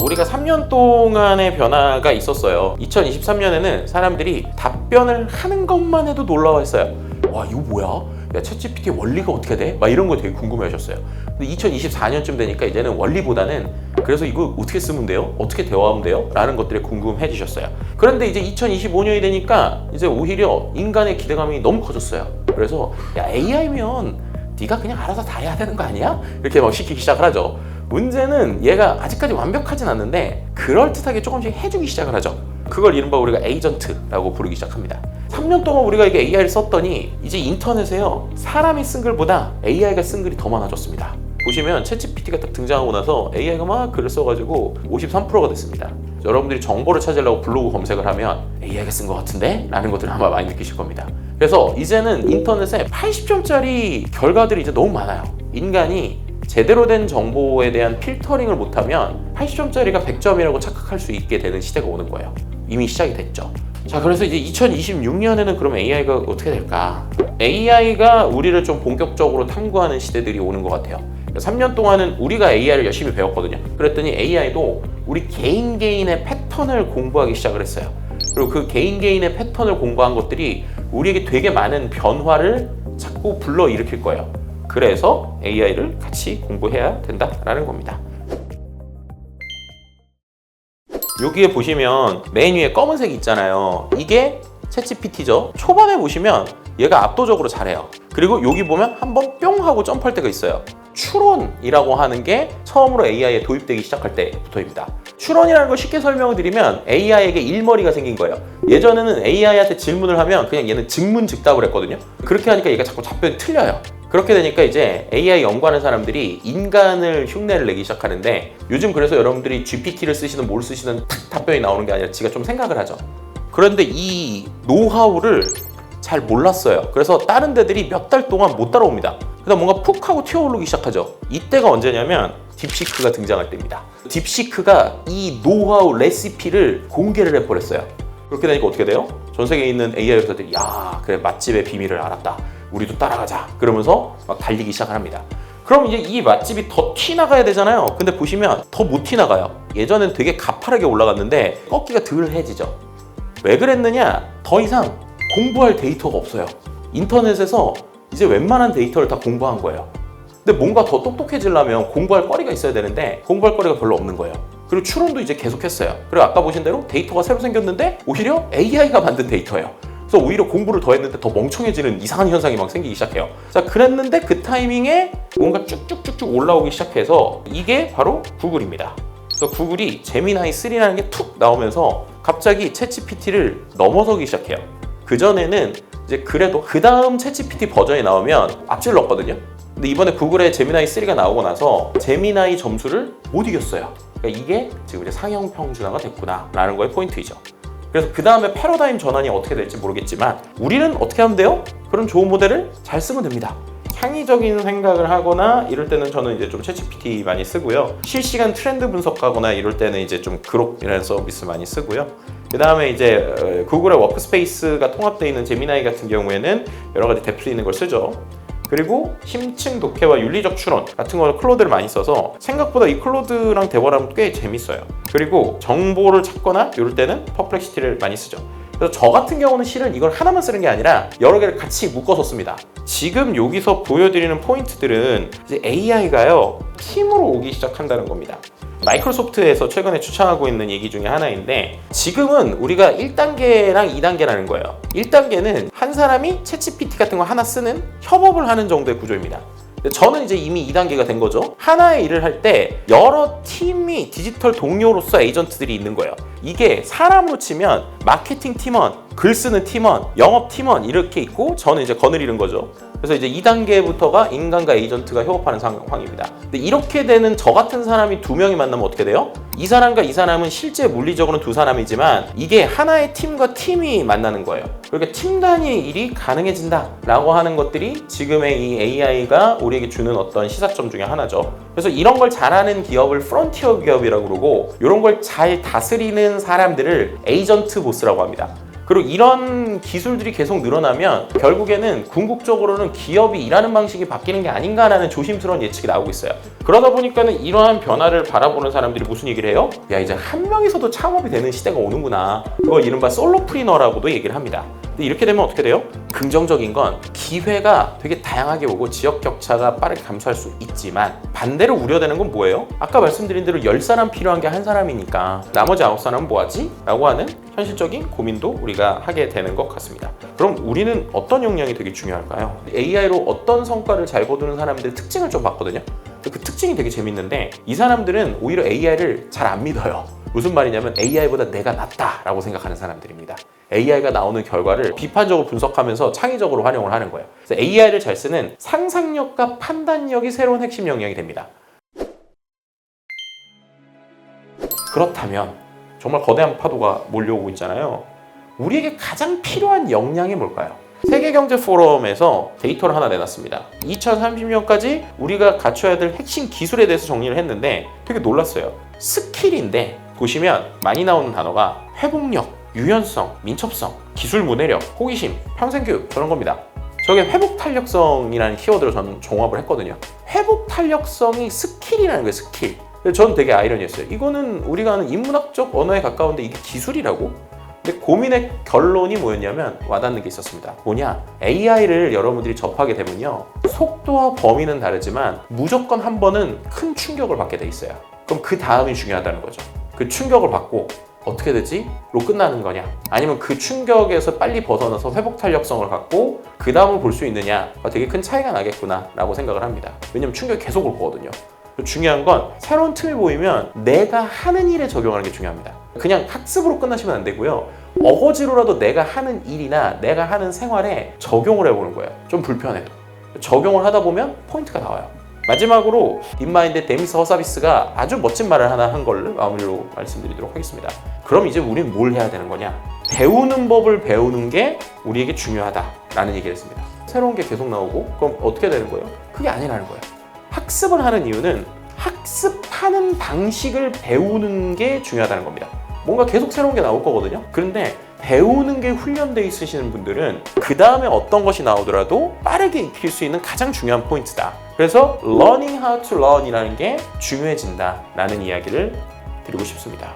우리가 3년 동안의 변화가 있었어요. 2023년에는 사람들이 답변을 하는 것만 해도 놀라워했어요. 와, 이거 뭐야? 야, 챗GPT의 원리가 어떻게 돼? 막 이런 거 되게 궁금해하셨어요. 근데 2024년쯤 되니까 이제는 원리보다는 그래서 이거 어떻게 쓰면 돼요? 어떻게 대화하면 돼요? 라는 것들이 궁금해지셨어요. 그런데 이제 2025년이 되니까 이제 오히려 인간의 기대감이 너무 커졌어요. 그래서 야, AI면 네가 그냥 알아서 다 해야 되는 거 아니야? 이렇게 막 시키기 시작을 하죠. 문제는 얘가 아직까지 완벽하진 않는데 그럴듯하게 조금씩 해주기 시작을 하죠. 그걸 이른바 우리가 에이전트라고 부르기 시작합니다. 3년 동안 우리가 이게 AI를 썼더니 이제 인터넷에요, 사람이 쓴 글보다 AI가 쓴 글이 더 많아졌습니다. 보시면 챗GPT가 딱 등장하고 나서 AI가 막 글을 써가지고 53%가 됐습니다. 여러분들이 정보를 찾으려고 블로그 검색을 하면 AI가 쓴 것 같은데? 라는 것들을 아마 많이 느끼실 겁니다. 그래서 이제는 인터넷에 80점짜리 결과들이 이제 너무 많아요. 인간이 제대로 된 정보에 대한 필터링을 못하면 80점짜리가 100점이라고 착각할 수 있게 되는 시대가 오는 거예요. 이미 시작이 됐죠. 자, 그래서 이제 2026년에는 그럼 AI가 어떻게 될까? AI가 우리를 좀 본격적으로 탐구하는 시대들이 오는 것 같아요. 3년 동안은 우리가 AI를 열심히 배웠거든요. 그랬더니 AI도 우리 개인의 패턴을 공부하기 시작을 했어요. 그리고 그 개인의 패턴을 공부한 것들이 우리에게 되게 많은 변화를 자꾸 불러일으킬 거예요. 그래서 AI를 같이 공부해야 된다라는 겁니다. 여기에 보시면 맨 위에 검은색이 있잖아요. 이게 챗GPT죠. 초반에 보시면 얘가 압도적으로 잘해요. 그리고 여기 보면 한번 뿅 하고 점프할 때가 있어요. 추론이라고 하는 게 처음으로 AI에 도입되기 시작할 때부터입니다. 추론이라는 걸 쉽게 설명을 드리면 AI에게 일머리가 생긴 거예요. 예전에는 AI한테 질문을 하면 그냥 얘는 즉문즉답을 했거든요. 그렇게 하니까 얘가 자꾸 답변이 틀려요. 그렇게 되니까 이제 AI 연구하는 사람들이 인간을 흉내를 내기 시작하는데, 요즘 그래서 여러분들이 GPT를 쓰시든 뭘 쓰시든 탁 답변이 나오는 게 아니라 지가 좀 생각을 하죠. 그런데 이 노하우를 잘 몰랐어요. 그래서 다른 데들이 몇 달 동안 못 따라옵니다. 그다음 뭔가 푹 하고 튀어오르기 시작하죠. 이때가 언제냐면 딥시크가 등장할 때입니다. 딥시크가 이 노하우 레시피를 공개를 해버렸어요. 그렇게 되니까 어떻게 돼요? 전 세계에 있는 AI 회사들이 야, 그래, 맛집의 비밀을 알았다, 우리도 따라가자, 그러면서 막 달리기 시작을 합니다. 그럼 이제 이 맛집이 더 튀나가야 되잖아요. 근데 보시면 더 못 튀나가요. 예전엔 되게 가파르게 올라갔는데 꺾기가 덜해지죠. 왜 그랬느냐? 더 이상 공부할 데이터가 없어요. 인터넷에서 이제 웬만한 데이터를 다 공부한 거예요. 근데 뭔가 더 똑똑해지려면 공부할 거리가 있어야 되는데 공부할 거리가 별로 없는 거예요. 그리고 추론도 이제 계속했어요. 그리고 아까 보신 대로 데이터가 새로 생겼는데 오히려 AI가 만든 데이터예요. 그래서 오히려 공부를 더 했는데 더 멍청해지는 이상한 현상이 막 생기기 시작해요. 자, 그랬는데 그 타이밍에 뭔가 쭉쭉쭉쭉 올라오기 시작해서 이게 바로 구글입니다. 그래서 구글이 제미나이 3라는 게 툭 나오면서 갑자기 챗GPT를 넘어서기 시작해요. 그전에는 이제 그래도 그 다음 챗GPT 버전이 나오면 앞질렀거든요. 근데 이번에 구글의 제미나이 3가 나오고 나서 제미나이 점수를 못 이겼어요. 그러니까 이게 지금 이제 상형 평준화가 됐구나 라는 거의 포인트이죠. 그래서 그 다음에 패러다임 전환이 어떻게 될지 모르겠지만 우리는 어떻게 하면 돼요? 그런 좋은 모델을 잘 쓰면 됩니다. 창의적인 생각을 하거나 이럴 때는 저는 이제 좀 챗GPT 많이 쓰고요. 실시간 트렌드 분석하거나 이럴 때는 이제 좀 그록이라는 서비스 많이 쓰고요. 그 다음에 이제 구글의 워크스페이스가 통합되어 있는 제미나이 같은 경우에는 여러 가지 뎁스 있는 걸 쓰죠. 그리고 심층 독해와 윤리적 추론 같은 거 클로드를 많이 써서 생각보다 이 클로드랑 대화를 하면 꽤 재밌어요. 그리고 정보를 찾거나 이럴 때는 퍼플렉시티를 많이 쓰죠. 그래서 저 같은 경우는 실은 이걸 하나만 쓰는 게 아니라 여러 개를 같이 묶어서 씁니다. 지금 여기서 보여드리는 포인트들은 이제 AI가요, 팀으로 오기 시작한다는 겁니다. 마이크로소프트에서 최근에 추천하고 있는 얘기 중에 하나인데, 지금은 우리가 1단계랑 2단계라는 거예요. 1단계는 한 사람이 챗GPT 같은 거 하나 쓰는 협업을 하는 정도의 구조입니다. 저는 이제 이미 2단계가 된 거죠. 하나의 일을 할 때 여러 팀이 디지털 동료로서 에이전트들이 있는 거예요. 이게 사람으로 치면 마케팅 팀원, 글 쓰는 팀원, 영업 팀원 이렇게 있고, 저는 이제 거느리는 거죠. 그래서 이제 2단계부터가 인간과 에이전트가 협업하는 상황입니다. 근데 이렇게 되는 저 같은 사람이 두 명이 만나면 어떻게 돼요? 이 사람과 이 사람은 실제 물리적으로는 두 사람이지만 이게 하나의 팀과 팀이 만나는 거예요. 그러니까 팀 단위의 일이 가능해진다라고 하는 것들이 지금의 이 AI가 우리에게 주는 어떤 시사점 중에 하나죠. 그래서 이런 걸 잘하는 기업을 프론티어 기업이라고 그러고, 이런 걸 잘 다스리는 사람들을 에이전트 보스라고 합니다. 그리고 이런 기술들이 계속 늘어나면 결국에는 궁극적으로는 기업이 일하는 방식이 바뀌는 게 아닌가라는 조심스러운 예측이 나오고 있어요. 그러다 보니까는 이러한 변화를 바라보는 사람들이 무슨 얘기를 해요? 야, 이제 한 명이서도 창업이 되는 시대가 오는구나. 그걸 이른바 솔로프리너라고도 얘기를 합니다. 근데 이렇게 되면 어떻게 돼요? 긍정적인 건 기회가 되게 다양하게 오고 지역 격차가 빠르게 감소할 수 있지만, 반대로 우려되는 건 뭐예요? 아까 말씀드린 대로 10사람 필요한 게 한 사람이니까 나머지 9사람은 뭐하지? 라고 하는 현실적인 고민도 우리가 하게 되는 것 같습니다. 그럼 우리는 어떤 역량이 되게 중요할까요? AI로 어떤 성과를 잘 거두는 사람들의 특징을 좀 봤거든요. 그 특징이 되게 재밌는데, 이 사람들은 오히려 AI를 잘 안 믿어요. 무슨 말이냐면 AI보다 내가 낫다라고 생각하는 사람들입니다. AI가 나오는 결과를 비판적으로 분석하면서 창의적으로 활용을 하는 거예요. 그래서 AI를 잘 쓰는 상상력과 판단력이 새로운 핵심 역량이 됩니다. 그렇다면 정말 거대한 파도가 몰려오고 있잖아요. 우리에게 가장 필요한 역량이 뭘까요? 세계경제포럼에서 데이터를 하나 내놨습니다. 2030년까지 우리가 갖춰야 될 핵심 기술에 대해서 정리를 했는데 되게 놀랐어요. 스킬인데 보시면 많이 나오는 단어가 회복력, 유연성, 민첩성, 기술 문해력, 호기심, 평생교육, 그런 겁니다. 저게 회복 탄력성이라는 키워드로 저는 종합을 했거든요. 회복 탄력성이 스킬이라는 거예요, 스킬. 저는 되게 아이러니했어요. 이거는 우리가 아는 인문학적 언어에 가까운데 이게 기술이라고? 근데 고민의 결론이 뭐였냐면 와닿는 게 있었습니다. 뭐냐? AI를 여러분들이 접하게 되면요, 속도와 범위는 다르지만 무조건 한 번은 큰 충격을 받게 돼 있어요. 그럼 그 다음이 중요하다는 거죠. 그 충격을 받고 어떻게 되지? 로 끝나는 거냐? 아니면 그 충격에서 빨리 벗어나서 회복 탄력성을 갖고 그 다음을 볼 수 있느냐? 되게 큰 차이가 나겠구나 라고 생각을 합니다. 왜냐면 충격이 계속 올 거거든요. 중요한 건 새로운 틈이 보이면 내가 하는 일에 적용하는 게 중요합니다. 그냥 학습으로 끝나시면 안 되고요, 어거지로라도 내가 하는 일이나 내가 하는 생활에 적용을 해보는 거예요. 좀 불편해도 적용을 하다 보면 포인트가 나와요. 마지막으로 딥마인드의 데미스 허사비스가 아주 멋진 말을 하나 한 걸 마무리로 말씀드리도록 하겠습니다. 그럼 이제 우리는 뭘 해야 되는 거냐? 배우는 법을 배우는 게 우리에게 중요하다라는 얘기를 했습니다. 새로운 게 계속 나오고 그럼 어떻게 되는 거예요? 그게 아니라는 거예요. 학습을 하는 이유는 학습하는 방식을 배우는 게 중요하다는 겁니다. 뭔가 계속 새로운 게 나올 거거든요. 그런데 배우는 게 훈련되어 있으시는 분들은 그 다음에 어떤 것이 나오더라도 빠르게 익힐 수 있는 가장 중요한 포인트다. 그래서 learning how to learn 이라는 게 중요해진다 라는 이야기를 드리고 싶습니다.